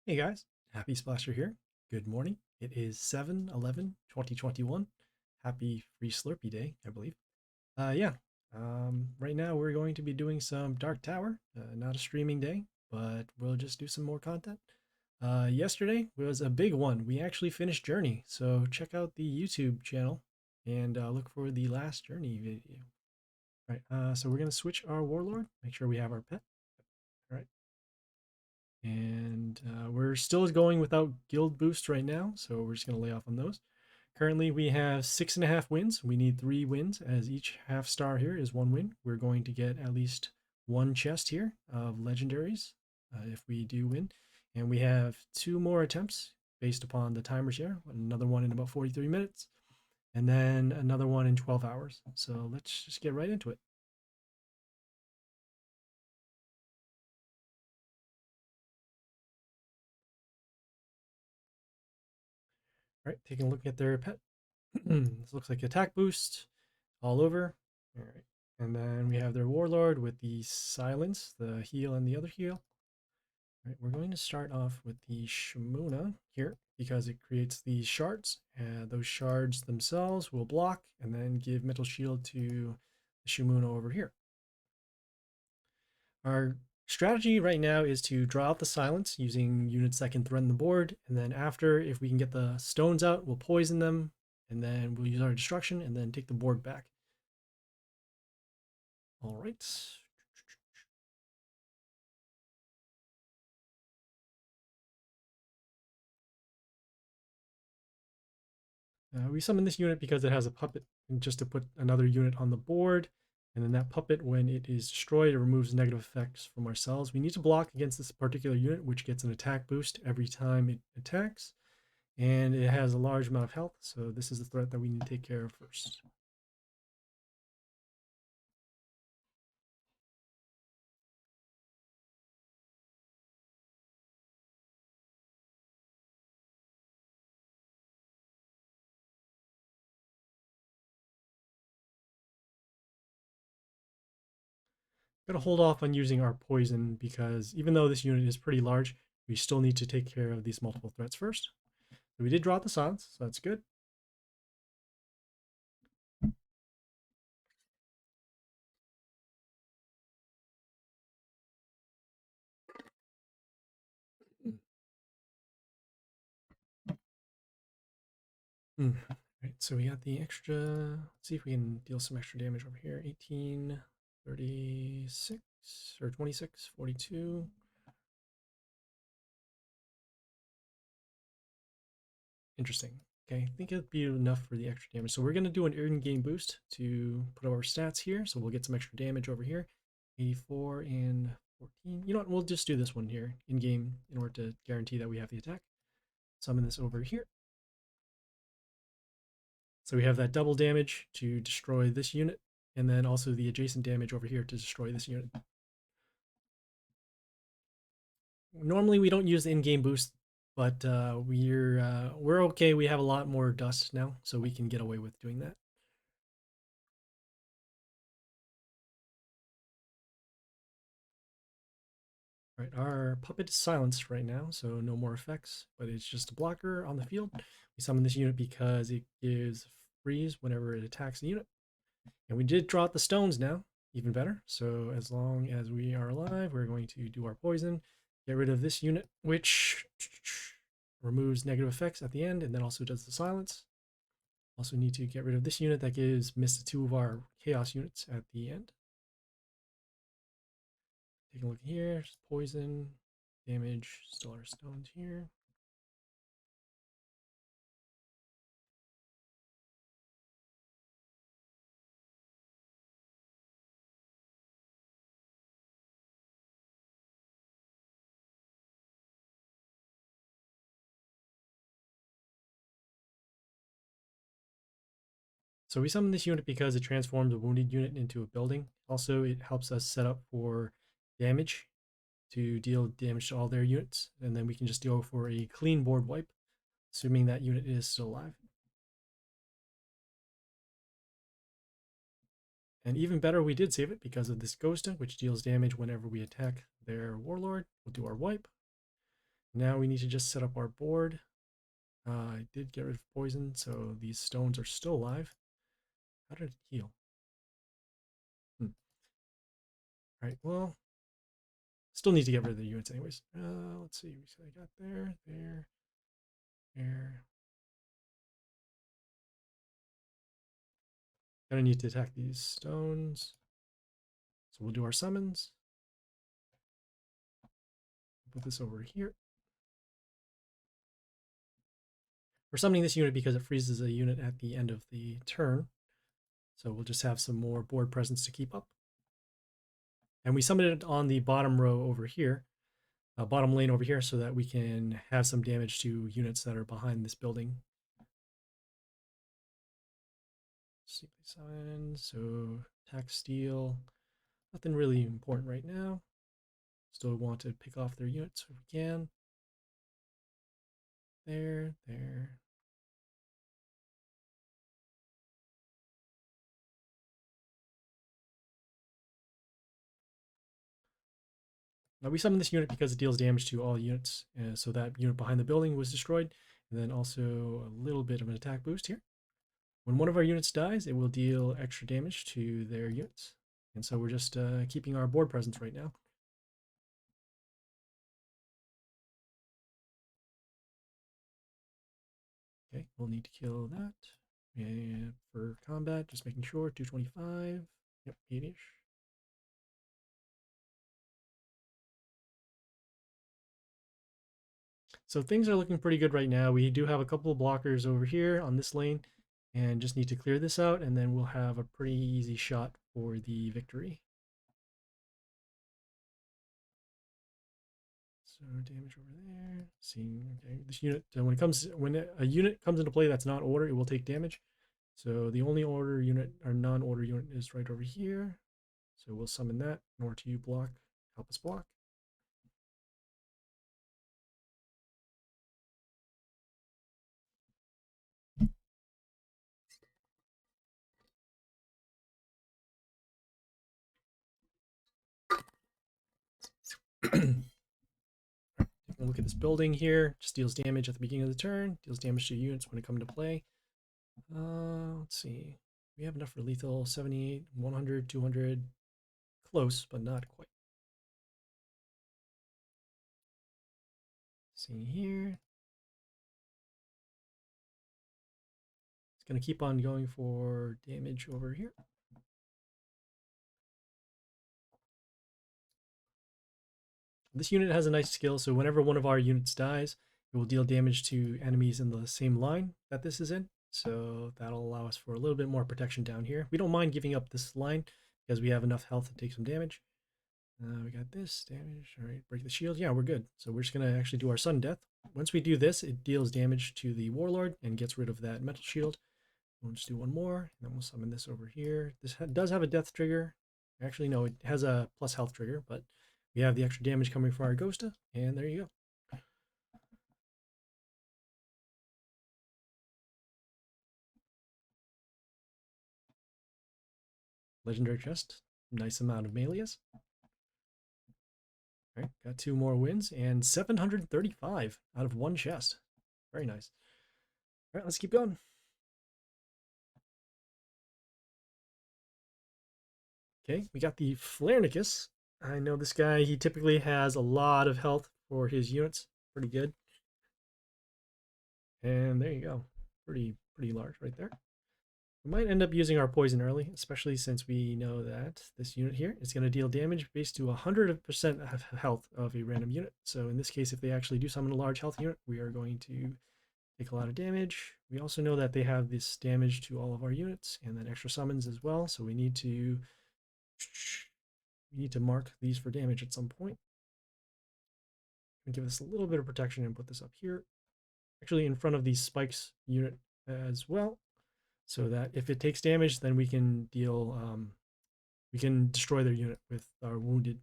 Hey guys, Happy Splasher here. Good morning. It is 7/11/2021. Happy Free Slurpee Day, I believe. Yeah, right now we're going to be doing some Dark Tower. Not a streaming day, but we'll just do some more content. Yesterday was a big one. We actually finished Journey, so check out the YouTube channel and look for the last Journey video. All right, so we're going to switch our Warlord, make sure we have our pet. All right. And we're still going without guild boost right now, so we're just going to lay off on those. Currently, we have 6.5 wins. We need 3 wins, as each half star here is 1 win. We're going to get at least 1 chest here of legendaries if we do win. And we have 2 more attempts based upon the timers here. Another one in about 43 minutes, and then another one in 12 hours. So let's just get right into it. All right, taking a look at their pet. This looks like attack boost all over. All right. And then we have their warlord with the silence, the heal, and the other heal. All right, we're going to start off with the Shimuna here because it creates these shards. And those shards themselves will block and then give mental shield to the Shimuna over here. Our strategy right now is to draw out the silence using units that can threaten the board. And then after, if we can get the stones out, we'll poison them. And then we'll use our destruction and then take the board back. All right. We summon this unit because it has a puppet, and just to put another unit on the board. And then that puppet, when it is destroyed, it removes negative effects from ourselves. We need to block against this particular unit, which gets an attack boost every time it attacks. And it has a large amount of health, so this is the threat that we need to take care of first. Gotta hold off on using our poison because even though this unit is pretty large, we still need to take care of these multiple threats first. So we did draw out the silence, so that's good. Mm. Right, so we got the extra. Let's see if we can deal some extra damage over here. 18, 36, or 26, 42. Interesting. Okay, I think it'd be enough for the extra damage. So we're going to do an in-game boost to put our stats here. So we'll get some extra damage over here. 84 and 14. You know what? We'll just do this one here in-game in order to guarantee that we have the attack. Summon this over here. So we have that double damage to destroy this unit, and then also the adjacent damage over here to destroy this unit. Normally we don't use the in-game boost, but we're okay. We have a lot more dust now, so we can get away with doing that. All right, our puppet is silenced right now, so no more effects, but it's just a blocker on the field. We summon this unit because it gives freeze whenever it attacks a unit. And we did draw out the stones now, even better. So as long as we are alive, we're going to do our poison, get rid of this unit, which removes negative effects at the end, and then also does the silence. Also need to get rid of this unit that gives miss to 2 of our chaos units at the end. Take a look here, just poison, damage, still our stones here. So we summon this unit because it transforms a wounded unit into a building. Also, it helps us set up for damage to deal damage to all their units, and then we can just go for a clean board wipe, assuming that unit is still alive. And even better, we did save it because of this Ghost, which deals damage whenever we attack their warlord. We'll do our wipe. Now we need to just set up our board. I did get rid of poison, so these stones are still alive. How did it heal? All right, well, still need to get rid of the units anyways. Let's see, so I got there, there. Gonna need to attack these stones. So we'll do our summons. Put this over here. We're summoning this unit because it freezes a unit at the end of the turn. So we'll just have some more board presence to keep up. And we summon it on the bottom row over here, bottom lane over here, so that we can have some damage to units that are behind this building. Summon, so attack steel. Nothing really important right now. Still want to pick off their units if we can. There. Now we summon this unit because it deals damage to all units, so that unit behind the building was destroyed, and then also a little bit of an attack boost here. When one of our units dies, it will deal extra damage to their units, and so we're just keeping our board presence right now. Okay, we'll need to kill that. And for combat, just making sure, 225. Yep, 8-ish. So things are looking pretty good right now. We do have a couple of blockers over here on this lane, and just need to clear this out, and then we'll have a pretty easy shot for the victory. So damage over there. Seeing, okay, this unit, when a unit comes into play that's not order, it will take damage. So the only order unit or non-order unit is right over here. So we'll summon that in order to block, help us block. Look at this building here. Just deals damage at the beginning of the turn. Deals damage to units when it come into play. Let's see. We have enough for lethal. 78, 100, 200. Close, but not quite. See here. It's going to keep on going for damage over here. This unit has a nice skill, so whenever one of our units dies, it will deal damage to enemies in the same line that this is in. So that'll allow us for a little bit more protection down here. We don't mind giving up this line because we have enough health to take some damage. We got this damage. All right, break the shield. Yeah, we're good. So we're just going to actually do our sudden death. Once we do this, it deals damage to the warlord and gets rid of that metal shield. We'll just do one more, and then we'll summon this over here. This does have a death trigger. Actually, no, it has a plus health trigger, but we have the extra damage coming from our Ghosta, and there you go. Legendary chest. Nice amount of melees. All right, got 2 more wins and 735 out of 1 chest. Very nice. All right, let's keep going. Okay, we got the Flarnicus. I know this guy, he typically has a lot of health for his units. Pretty good. And there you go. Pretty large right there. We might end up using our poison early, especially since we know that this unit here is going to deal damage based to 100% of health of a random unit. So in this case, if they actually do summon a large health unit, we are going to take a lot of damage. We also know that they have this damage to all of our units and then extra summons as well. So we need to mark these for damage at some point. And give this a little bit of protection and put this up here. Actually in front of the spikes unit as well. So that if it takes damage, then we can deal, we can destroy their unit with our wounded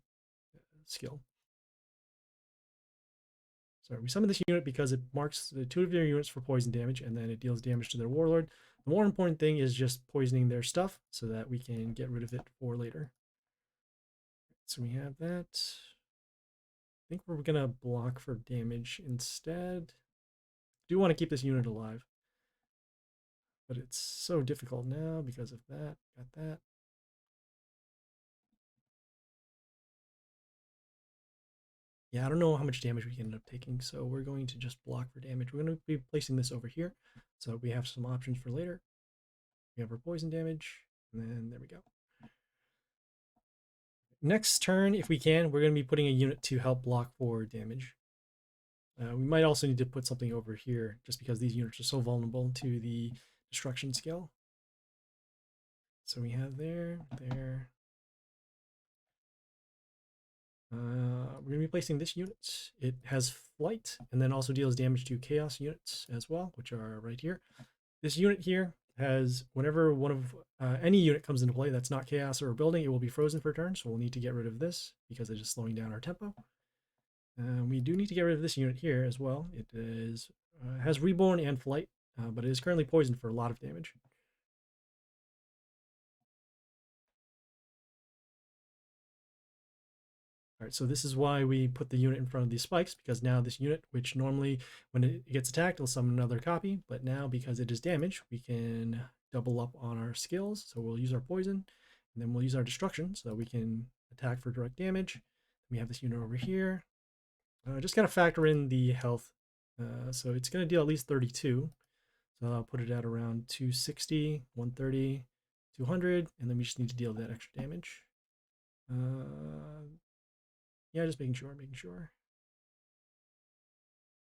skill. So we summon this unit because it marks the 2 of their units for poison damage, and then it deals damage to their warlord. The more important thing is just poisoning their stuff so that we can get rid of it for later. So we have that. think we're gonna block for damage instead. Do want to keep this unit alive, but it's so difficult now because of that. Got that. Yeah, I don't know how much damage we can end up taking, so we're going to just block for damage. We're going to be placing this over here, so we have some options for later. We have our poison damage, and then there we go. Next turn, if we can, we're going to be putting a unit to help block for damage. We might also need to put something over here, just because these units are so vulnerable to the destruction skill. So we have there. We're going to be placing this unit. It has flight, and then also deals damage to chaos units as well, which are right here. This unit here has, whenever one of any unit comes into play that's not chaos or a building, it will be frozen for a turn, so we'll need to get rid of this because it is slowing down our tempo. We do need to get rid of this unit here as well. It is has reborn and flight, but it is currently poisoned for a lot of damage. All right, so this is why we put the unit in front of these spikes, because now this unit, which normally when it gets attacked, it'll summon another copy, but now because it is damaged, we can double up on our skills. So we'll use our poison, and then we'll use our destruction so that we can attack for direct damage. We have this unit over here. Just gotta factor in the health. So it's gonna deal at least 32. So I'll put it at around 260, 130, 200, and then we just need to deal that extra damage. Yeah, just making sure.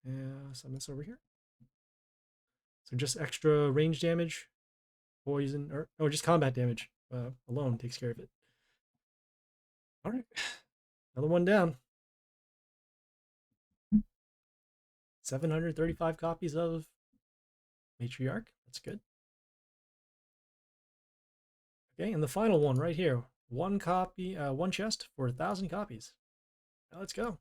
Yeah, summon this over here. So just extra range damage, poison, or just combat damage alone takes care of it. All right, another one down. 735 copies of Matriarch. That's good. Okay, and the final one right here. One copy, one chest for 1,000 copies. Now let's go.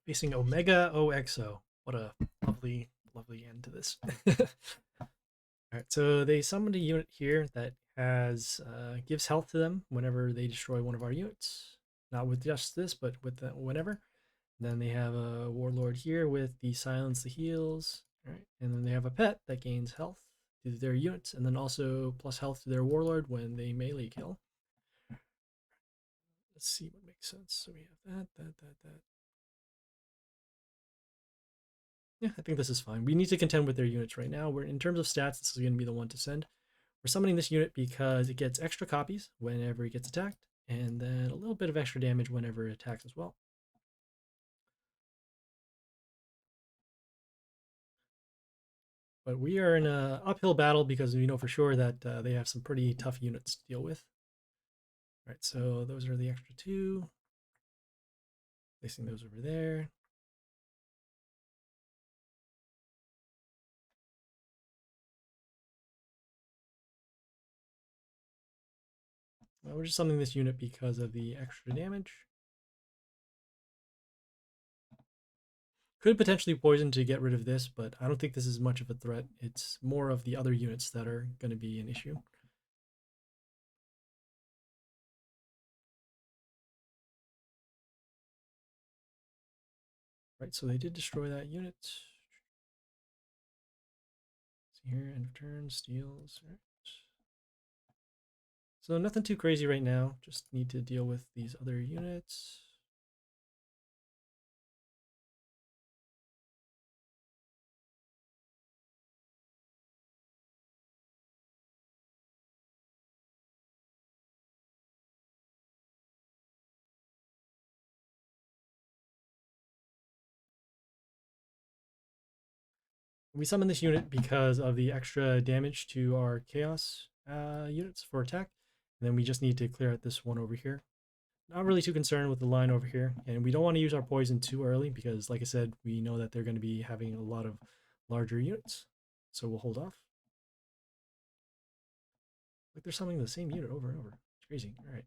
Facing Omegaoxo. What a lovely, lovely end to this. Alright, so they summoned a unit here that has gives health to them whenever they destroy one of our units. Not with just this, but with whenever. Then they have a warlord here with the silence the heals. Alright, and then they have a pet that gains health to their units, and then also plus health to their warlord when they melee kill. Let's see what makes sense. So we have that. Yeah, I think this is fine. We need to contend with their units right now. We're in terms of stats, this is going to be the one to send. We're summoning this unit because it gets extra copies whenever it gets attacked, and then a little bit of extra damage whenever it attacks as well. But we are in an uphill battle because we know for sure that they have some pretty tough units to deal with. All right, so those are the extra two. Placing those over there. We're just summoning this unit because of the extra damage. Could potentially poison to get rid of this, but I don't think this is much of a threat. It's more of the other units that are going to be an issue. Right, so they did destroy that unit. See here, end of turn, steals. Right. So nothing too crazy right now. Just need to deal with these other units. We summon this unit because of the extra damage to our chaos units for attack. And then we just need to clear out this one over here. Not really too concerned with the line over here. And we don't want to use our poison too early because, like I said, we know that they're going to be having a lot of larger units. So we'll hold off. Like they're summoning the same unit over and over. It's crazy. All right.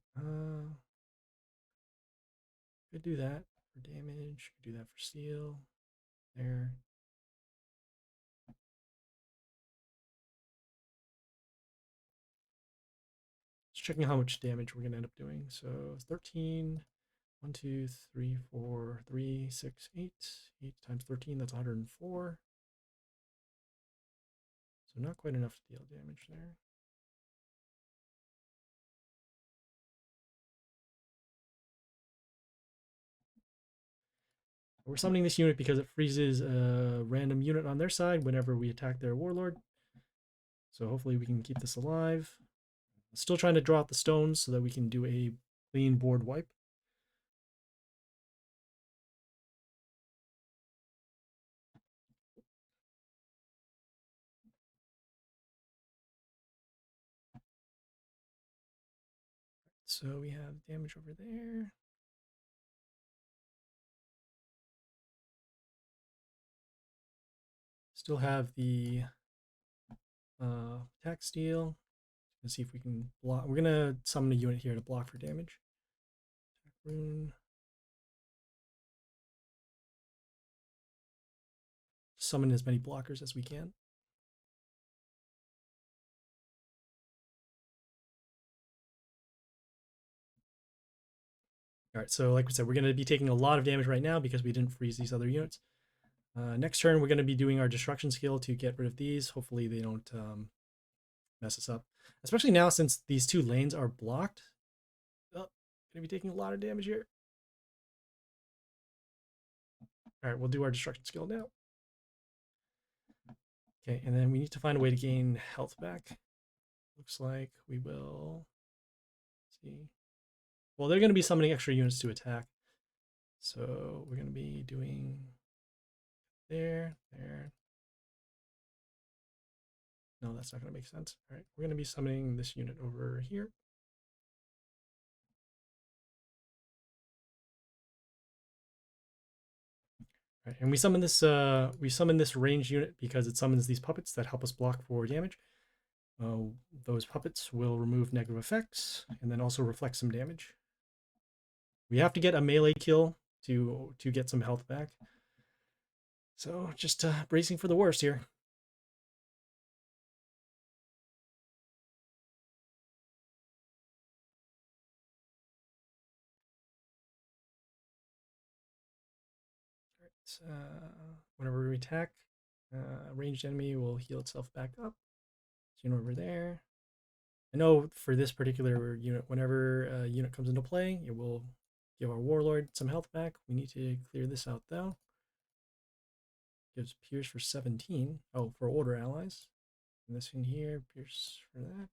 Could do that for damage. Could do that for steel. There. Just checking how much damage we're going to end up doing. So 13, 1, 2, 3, 4, 3, 6, 8. 8 times 13, that's 104. So not quite enough to deal damage there. We're summoning this unit because it freezes a random unit on their side whenever we attack their warlord. So hopefully we can keep this alive. Still trying to draw out the stones so that we can do a clean board wipe. So we have damage over there. Still have the attack steel. Let's see if we can block. We're gonna summon a unit here to block for damage. Attack rune. Summon as many blockers as we can. All right, so like we said, we're going to be taking a lot of damage right now because we didn't freeze these other units. Next turn, we're going to be doing our destruction skill to get rid of these. Hopefully they don't mess us up. Especially now since these two lanes are blocked. Oh, going to be taking a lot of damage here. All right, we'll do our destruction skill now. Okay, and then we need to find a way to gain health back. Looks like we will see. Well, they're going to be summoning extra units to attack. So we're going to be doing there. No, that's not going to make sense. All right, we're going to be summoning this unit over here. All right, and we summon this ranged unit because it summons these puppets that help us block for damage. Those puppets will remove negative effects and then also reflect some damage. We have to get a melee kill to get some health back. So just bracing for the worst here. All right, whenever we attack, ranged enemy will heal itself back up. So over there. I know for this particular unit, whenever a unit comes into play, it will give our warlord some health back. We need to clear this out though. Gives Pierce for 17. Oh, for order allies. And this in here, Pierce for that.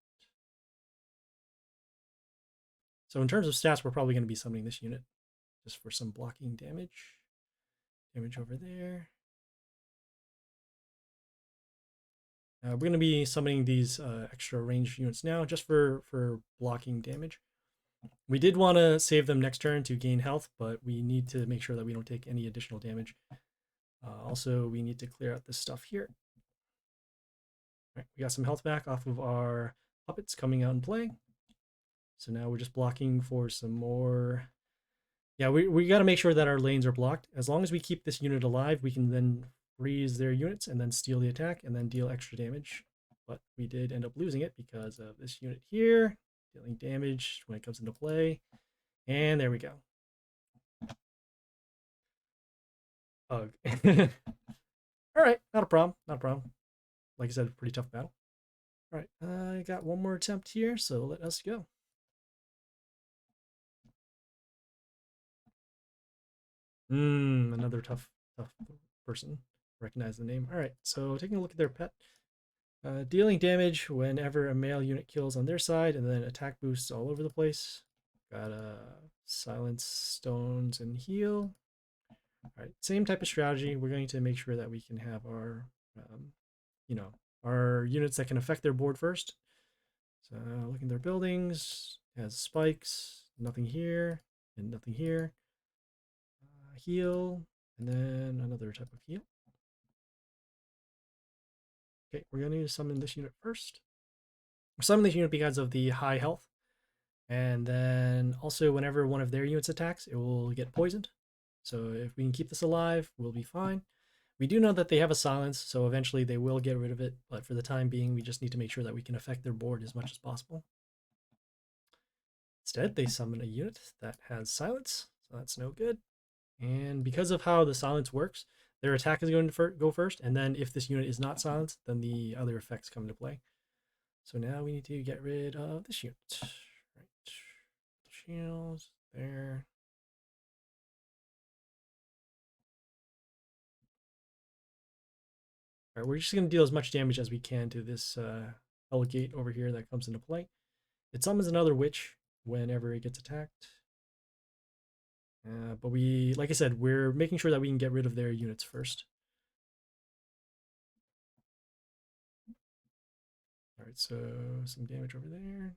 So in terms of stats, we're probably going to be summoning this unit just for some blocking damage. Damage over there. We're going to be summoning these extra ranged units now just for blocking damage. We did want to save them next turn to gain health, but we need to make sure that we don't take any additional damage. Also, we need to clear out this stuff here. All right, we got some health back off of our puppets coming out and playing. So now we're just blocking for some more. Yeah, we got to make sure that our lanes are blocked. As long as we keep this unit alive, we can then freeze their units and then steal the attack and then deal extra damage. But we did end up losing it because of this unit here, dealing damage when it comes into play. And there we go. Ugh. All right, not a problem, not a problem. Like I said, pretty tough battle. All right, I got one more attempt here, so let us go. Another tough person. Recognize the name. All right, so taking a look at their pet. Dealing damage whenever a male unit kills on their side, and then attack boosts all over the place. Got silence, stones, and heal. All right, same type of strategy. We're going to make sure that we can have our, our units that can affect their board first. So looking at their buildings, it has spikes, nothing here, and nothing here. Heal, and then another type of heal. Okay, we're going to summon this unit first. We're summoning this unit because of the high health. And then also whenever one of their units attacks, it will get poisoned. So if we can keep this alive, we'll be fine. We do know that they have a silence, so eventually they will get rid of it. But for the time being, we just need to make sure that we can affect their board as much as possible. Instead, they summon a unit that has silence, so that's no good. And because of how the silence works, their attack is going to go first, and then if this unit is not silenced, then the other effects come into play. So now we need to get rid of this unit. Right. Shields there. All right, we're just going to deal as much damage as we can to this Gate over here that comes into play. It summons another witch whenever it gets attacked. But we, like I said, we're making sure that we can get rid of their units first. All right, so some damage over there.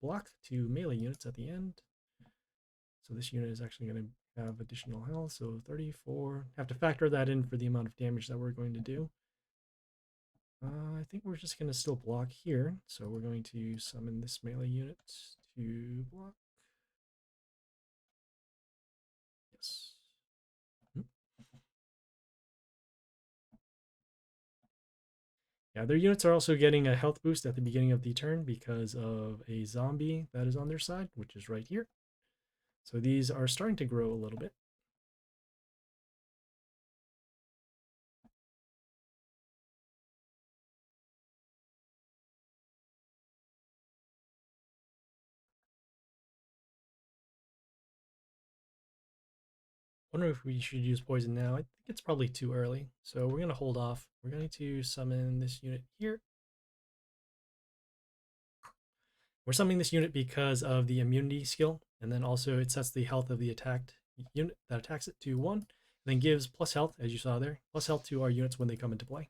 Block 2 melee units at the end. So this unit is actually going to have additional health, so 34. Have to factor that in for the amount of damage that we're going to do. I think we're just going to still block here, so we're going to summon this melee unit to block. Yes. Yeah, their units are also getting a health boost at the beginning of the turn because of a zombie that is on their side, which is right here. So these are starting to grow a little bit. Wonder if we should use poison now. I think it's probably too early, so we're going to hold off. We're going to summon this unit here. We're summoning this unit because of the immunity skill, and then also it sets the health of the attacked unit that attacks it to 1, and then gives plus health, as you saw there, plus health to our units when they come into play.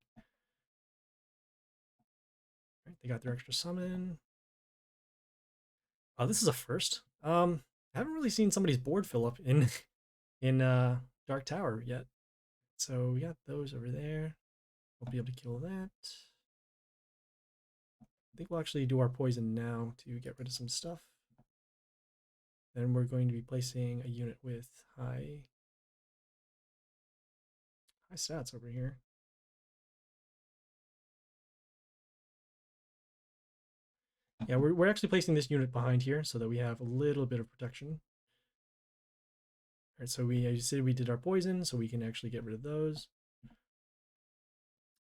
Right, they got their extra summon. Oh, this is a first. I haven't really seen somebody's board fill up in Dark Tower yet. So we got those over there. We'll be able to kill that. I think we'll actually do our poison now to get rid of some stuff. Then we're going to be placing a unit with high stats over here. Yeah, we're actually placing this unit behind here so that we have a little bit of protection. All right, so as you said, we did our poison, so we can actually get rid of those.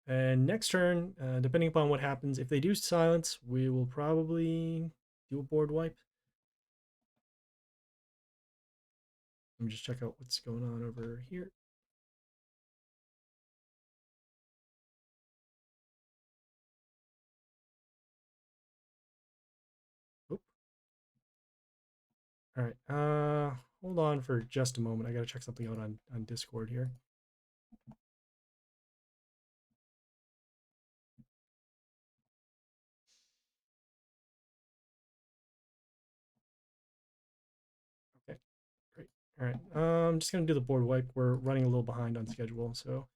And next turn, depending upon what happens, if they do silence, we will probably do a board wipe. Let me just check out what's going on over here. Oop. All right, hold on for just a moment. I gotta check something out on Discord here. Okay, great. All right, I'm just gonna do the board wipe. We're running a little behind on schedule, so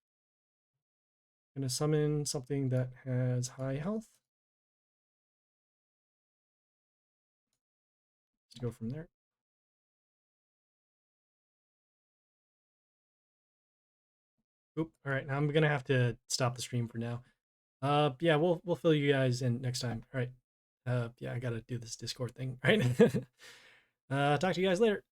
I'm gonna summon something that has high health. Let's go from there. Oop. All right, now I'm gonna have to stop the stream for now. Yeah, we'll fill you guys in next time. All right. Yeah, I gotta do this Discord thing. All right. Talk to you guys later.